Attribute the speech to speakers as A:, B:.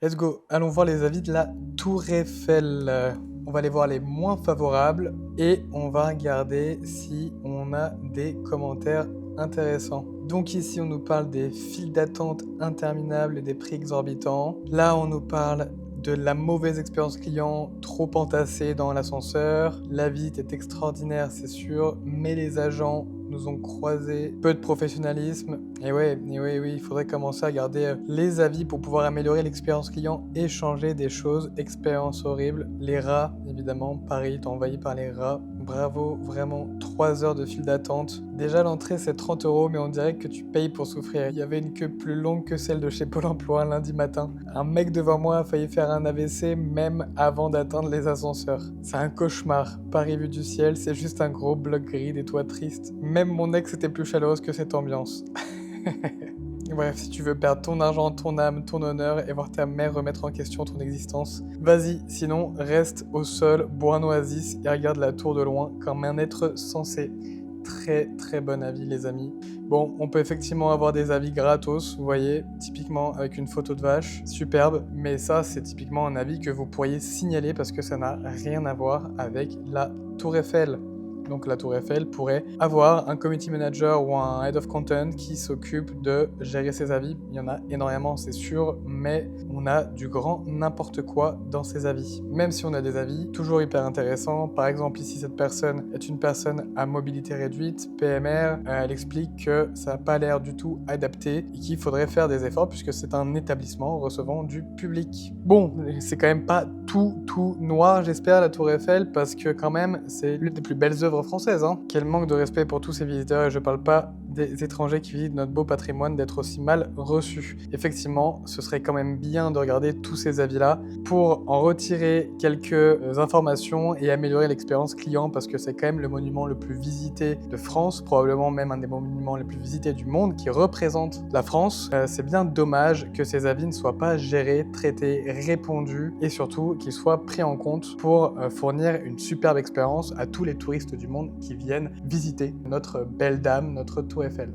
A: Let's go, allons voir les avis de la Tour Eiffel. On va aller voir les moins favorables et on va regarder si on a des commentaires intéressants. Donc ici, on nous parle des files d'attente interminables et des prix exorbitants. Là, on nous parle de la mauvaise expérience client, trop entassée dans l'ascenseur. La visite est extraordinaire, c'est sûr, mais les agents nous ont croisés, peu de professionnalisme. Et oui, il faudrait commencer à regarder les avis pour pouvoir améliorer l'expérience client et changer des choses. Expérience horrible. Les rats, évidemment, Paris est envahi par les rats. Bravo, vraiment, 3 heures de file d'attente. Déjà, l'entrée, c'est 30 €, mais on dirait que tu payes pour souffrir. Il y avait une queue plus longue que celle de chez Pôle emploi un lundi matin. Un mec devant moi a failli faire un AVC même avant d'atteindre les ascenseurs. C'est un cauchemar. Paris vu du ciel, c'est juste un gros bloc gris, des toits tristes. Même mon ex était plus chaleureuse que cette ambiance. Bref, si tu veux perdre ton argent, ton âme, ton honneur et voir ta mère remettre en question ton existence, vas-y, sinon reste au sol, bois un oasis et regarde la tour de loin comme un être sensé. Très très bon avis les amis. Bon, on peut effectivement avoir des avis gratos, vous voyez, typiquement avec une photo de vache, superbe, mais ça c'est typiquement un avis que vous pourriez signaler parce que ça n'a rien à voir avec la Tour Eiffel. Donc la Tour Eiffel pourrait avoir un community manager ou un head of content qui s'occupe de gérer ses avis. Il y en a énormément, c'est sûr, mais on a du grand n'importe quoi dans ses avis. Même si on a des avis toujours hyper intéressants. Par exemple, ici, cette personne est une personne à mobilité réduite, PMR. Elle explique que ça n'a pas l'air du tout adapté et qu'il faudrait faire des efforts puisque c'est un établissement recevant du public. Bon, c'est quand même pas tout noir, j'espère, la Tour Eiffel, parce que quand même, c'est l'une des plus belles œuvres françaises. Quel manque de respect pour tous ces visiteurs, et je parle pas des étrangers qui visitent notre beau patrimoine d'être aussi mal reçus. Effectivement, ce serait quand même bien de regarder tous ces avis-là pour en retirer quelques informations et améliorer l'expérience client parce que c'est quand même le monument le plus visité de France, probablement même un des monuments les plus visités du monde qui représente la France. C'est bien dommage que ces avis ne soient pas gérés, traités, répondus et surtout qu'ils soient pris en compte pour fournir une superbe expérience à tous les touristes du monde qui viennent visiter notre belle dame, notre Tour Eiffel.